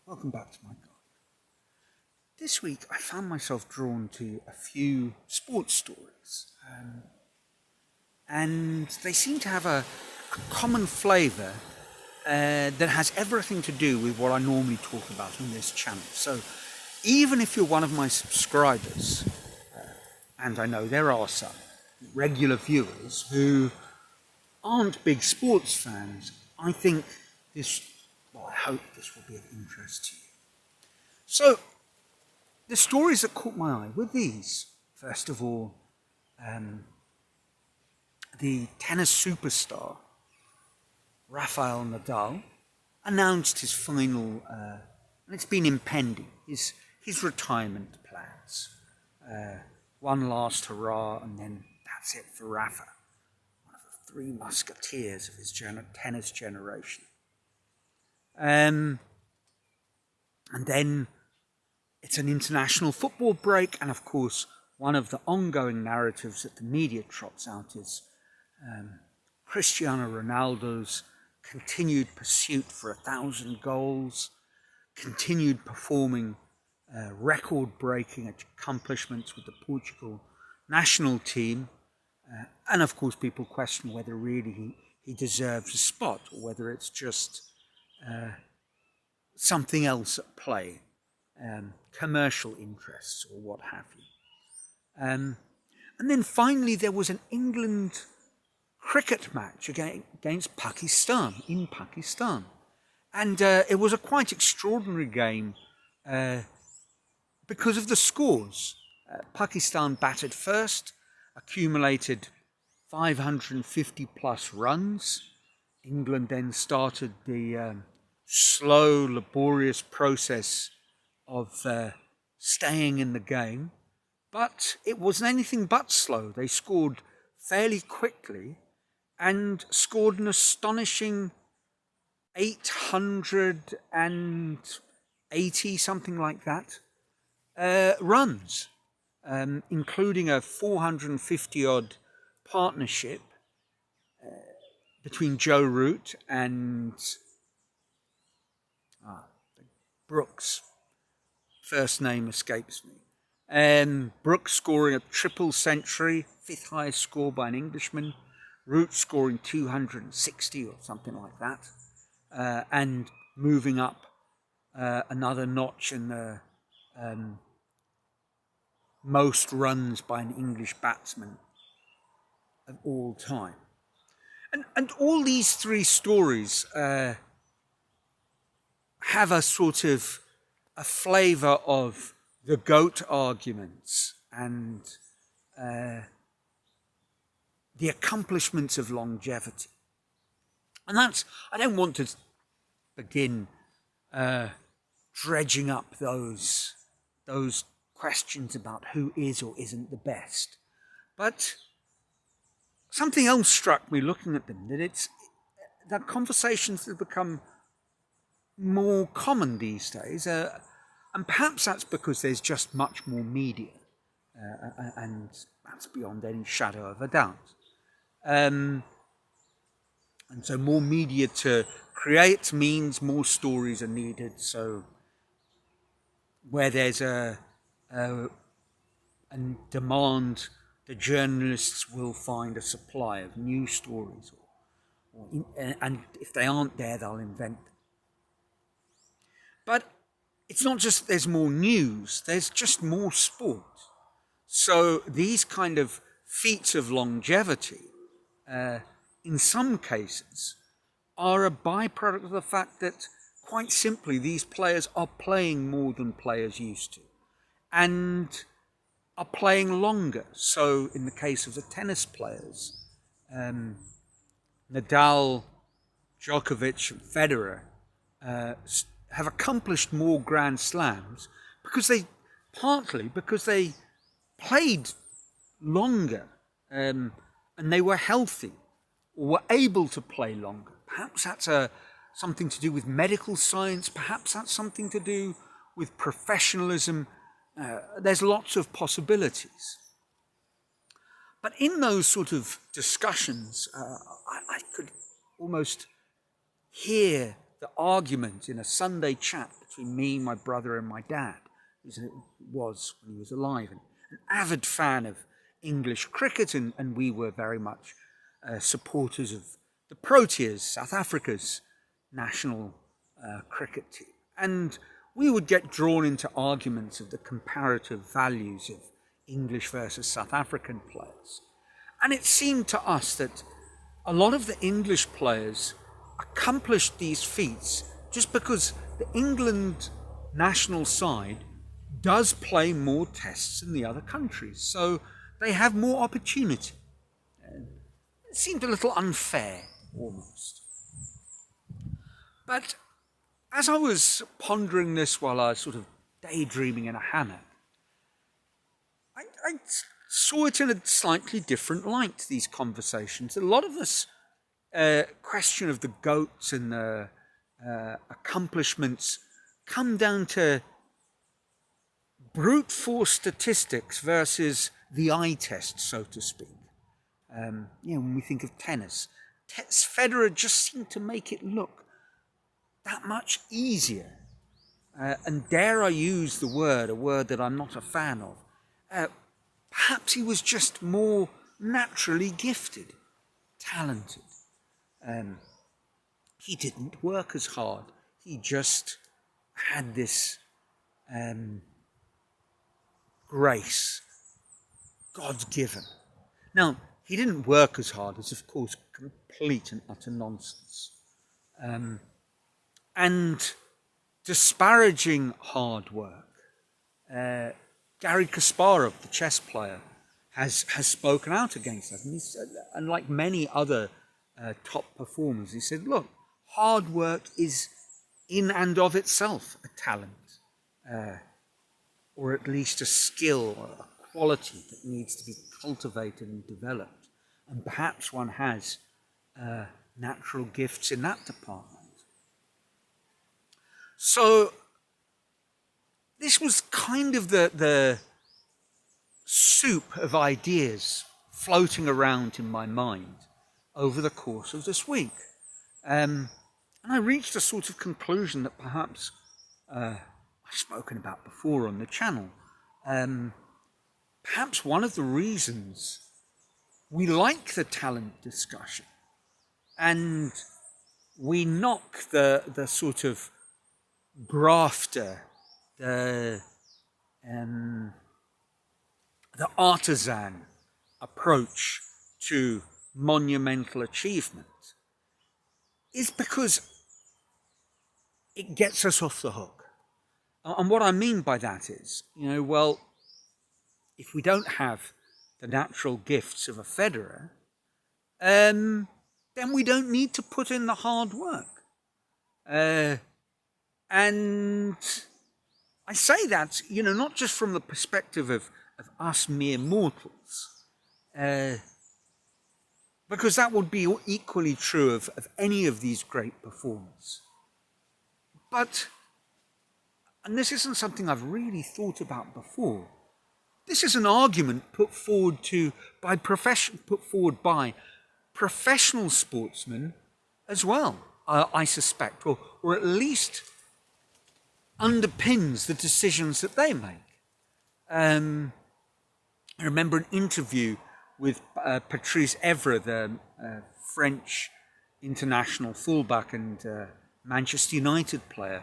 Welcome back to my garden. This week I found myself drawn to a few sports stories, and they seem to have a common flavour that has everything to do with what I normally talk about on this channel. So even if you're one of my subscribers, and I know there are some regular viewers who aren't big sports fans, I think I hope this will be of interest to you. So, the stories that caught my eye were these. First of all, the tennis superstar Rafael Nadal announced his final, and it's been impending, his retirement plans. One last hurrah, and then that's it for Rafa, one of the three musketeers of his tennis generation. And then it's an international football break, and of course, one of the ongoing narratives that the media trots out is Cristiano Ronaldo's continued pursuit for 1,000 goals, continued performing record-breaking accomplishments with the Portugal national team, and of course people question whether really he deserves a spot or whether it's just something else at play, commercial interests or what have you. And then finally there was an England cricket match against Pakistan, in Pakistan. And it was a quite extraordinary game because of the scores. Pakistan batted first, accumulated 550 plus runs. England then started the slow, laborious process of staying in the game. But it wasn't anything but slow. They scored fairly quickly and scored an astonishing 880, something like that, runs, including a 450-odd partnership between Joe Root and Brooks. First name escapes me. Brooks scoring a triple century, fifth highest score by an Englishman. Root scoring 260 or something like that. And moving up another notch in the most runs by an English batsman of all time. And all these three stories have a sort of a flavour of the G.O.A.T arguments and the accomplishments of longevity. And that's, I don't want to begin dredging up those questions about who is or isn't the best. But something else struck me looking at them, that conversations have become more common these days, and perhaps that's because there's just much more media, and that's beyond any shadow of a doubt. And so more media to create means more stories are needed. So where there's a demand, the journalists will find a supply of new stories, and if they aren't there, they'll invent them. But it's not just there's more news, there's just more sport. So these kind of feats of longevity, in some cases, are a byproduct of the fact that, quite simply, these players are playing more than players used to, and are playing longer. So in the case of the tennis players, Nadal, Djokovic, and Federer have accomplished more Grand Slams because they played longer, and they were healthy or were able to play longer. Perhaps that's something to do with medical science. Perhaps that's something to do with professionalism. There's lots of possibilities. But in those sort of discussions, I could almost hear the argument in a Sunday chat between me, my brother, and my dad, as it was when he was alive, and an avid fan of English cricket, and we were very much supporters of the Proteas, South Africa's national cricket team. And we would get drawn into arguments of the comparative values of English versus South African players. And it seemed to us that a lot of the English players accomplished these feats just because the England national side does play more tests than the other countries. So they have more opportunity. It seemed a little unfair, almost. But as I was pondering this while I was sort of daydreaming in a hammock, I saw it in a slightly different light, these conversations. A lot of this question of the GOATs and the accomplishments come down to brute force statistics versus the eye test, so to speak. When we think of tennis, Federer just seemed to make it look that much easier. And dare I use a word that I'm not a fan of, perhaps he was just more naturally gifted, talented. He didn't work as hard. He just had this grace, God's given. Now, he didn't work as hard. It's, of course, complete and utter nonsense. And disparaging hard work, Garry Kasparov, the chess player, has spoken out against that. And he said, and like many other top performers, he said, look, hard work is in and of itself a talent, or at least a skill, or a quality that needs to be cultivated and developed. And perhaps one has natural gifts in that department. So this was kind of the soup of ideas floating around in my mind over the course of this week. And I reached a sort of conclusion that perhaps I've spoken about before on the channel. Perhaps one of the reasons we like the talent discussion and we knock the sort of grafter, the artisan approach to monumental achievement is because it gets us off the hook. And what I mean by that is, if we don't have the natural gifts of a Federer, then we don't need to put in the hard work. And I say that, not just from the perspective of us mere mortals, because that would be equally true of any of these great performers. But, and this isn't something I've really thought about before, this is an argument put forward by professional sportsmen as well, I suspect, or at least underpins the decisions that they make. I remember an interview with Patrice Evra, the French international fullback and Manchester United player,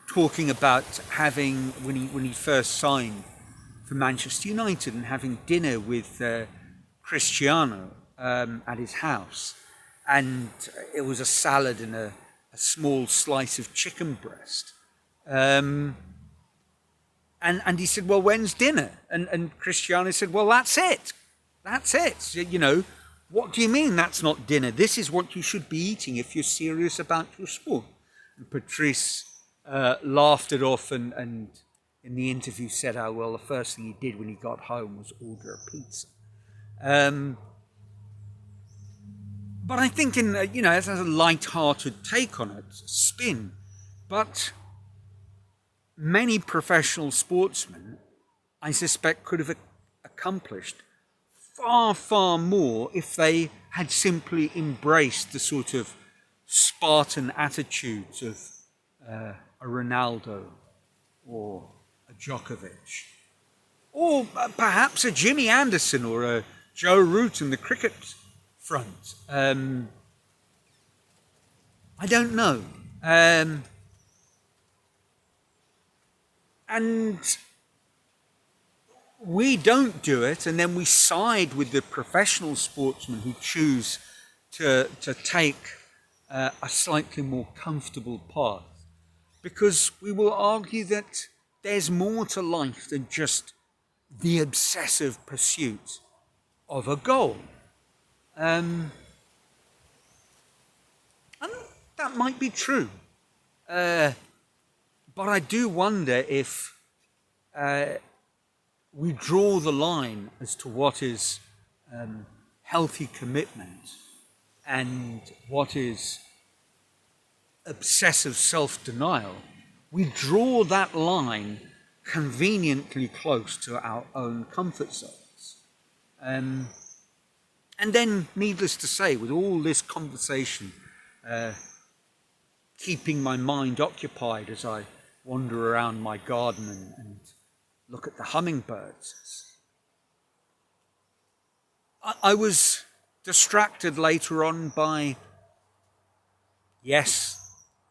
talking about having, when he first signed for Manchester United, and having dinner with Cristiano at his house. And it was a salad and a small slice of chicken breast. And he said, well, when's dinner? And Cristiano said, well, that's it. That's it. What do you mean that's not dinner? This is what you should be eating if you're serious about your sport. And Patrice laughed it off and in the interview said, oh, well, the first thing he did when he got home was order a pizza. But I think as a light-hearted take on it, spin, but many professional sportsmen, I suspect, could have accomplished far, far more if they had simply embraced the sort of Spartan attitudes of a Ronaldo or a Djokovic, or perhaps a Jimmy Anderson or a Joe Root in the cricket front. I don't know. And we don't do it, and then we side with the professional sportsmen who choose to take a slightly more comfortable path, because we will argue that there's more to life than just the obsessive pursuit of a goal. And that might be true. But I do wonder if we draw the line as to what is healthy commitment and what is obsessive self-denial. We draw that line conveniently close to our own comfort zones. And then, needless to say, with all this conversation keeping my mind occupied as I wander around my garden and look at the hummingbirds, I was distracted later on by, yes,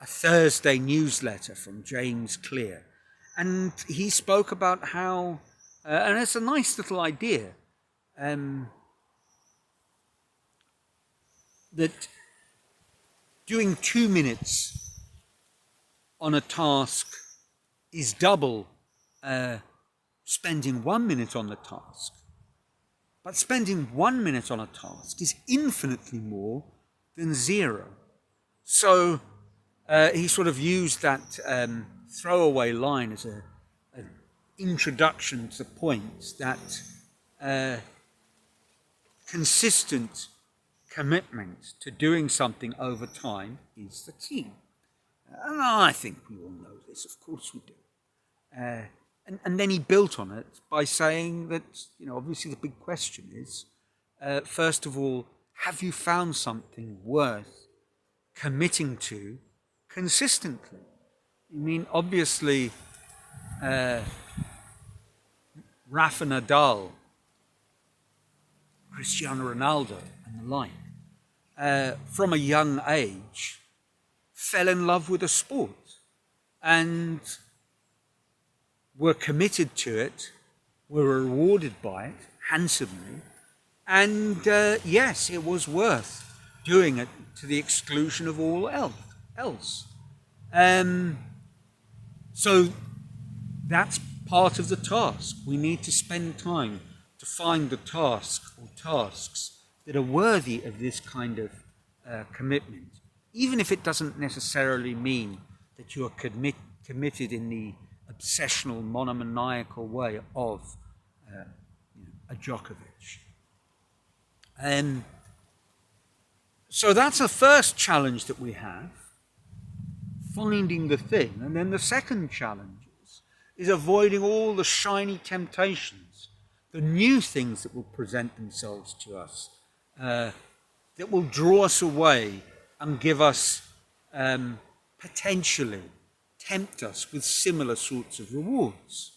a Thursday newsletter from James Clear. And he spoke about how, and it's a nice little idea, that doing 2 minutes on a task is double spending 1 minute on the task. But spending 1 minute on a task is infinitely more than 0. So he sort of used that throwaway line as an introduction to the point that consistent commitment to doing something over time is the key. And I think we all know this, of course we do. And then he built on it by saying that, obviously the big question is, first of all, have you found something worth committing to consistently? I mean, obviously, Rafa Nadal, Cristiano Ronaldo, and the like, from a young age, fell in love with a sport and were committed to it, were rewarded by it handsomely, and yes, it was worth doing it to the exclusion of all else. So that's part of the task. We need to spend time to find the task or tasks that are worthy of this kind of commitment, even if it doesn't necessarily mean that you are committed in the obsessional, monomaniacal way of a Djokovic. So that's the first challenge that we have, finding the thing. And then the second challenge is avoiding all the shiny temptations, the new things that will present themselves to us, that will draw us away and give us, potentially, tempt us with similar sorts of rewards.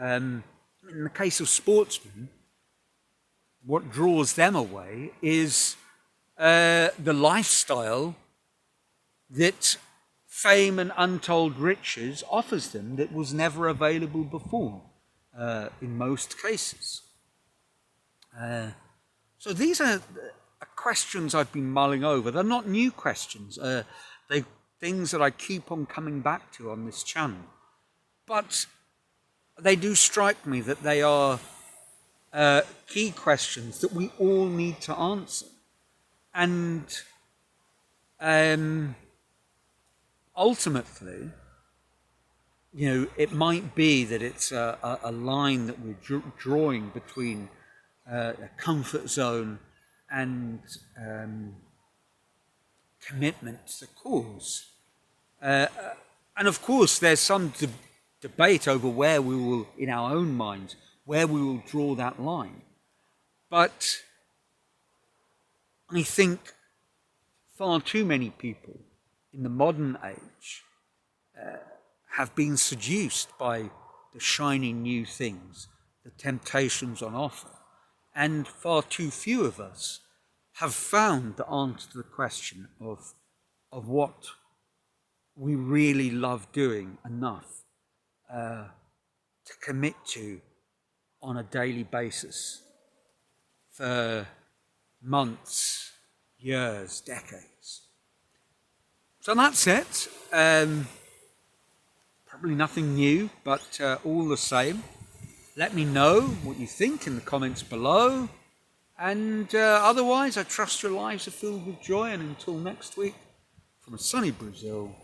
In the case of sportsmen, what draws them away is the lifestyle that fame and untold riches offers them that was never available before, in most cases. So these are questions I've been mulling over. They're not new questions. They're things that I keep on coming back to on this channel. But they do strike me that they are key questions that we all need to answer. And ultimately, it might be that it's a line that we're drawing between a comfort zone and commitment to the cause. And of course, there's some debate over where we will, in our own minds, where we will draw that line. But I think far too many people in the modern age have been seduced by the shiny new things, the temptations on offer, and far too few of us have found the answer to the question of what we really love doing enough to commit to on a daily basis for months, years, decades. So that's it. Probably nothing new, but all the same. Let me know what you think in the comments below. And otherwise, I trust your lives are filled with joy. And until next week, from a sunny Brazil,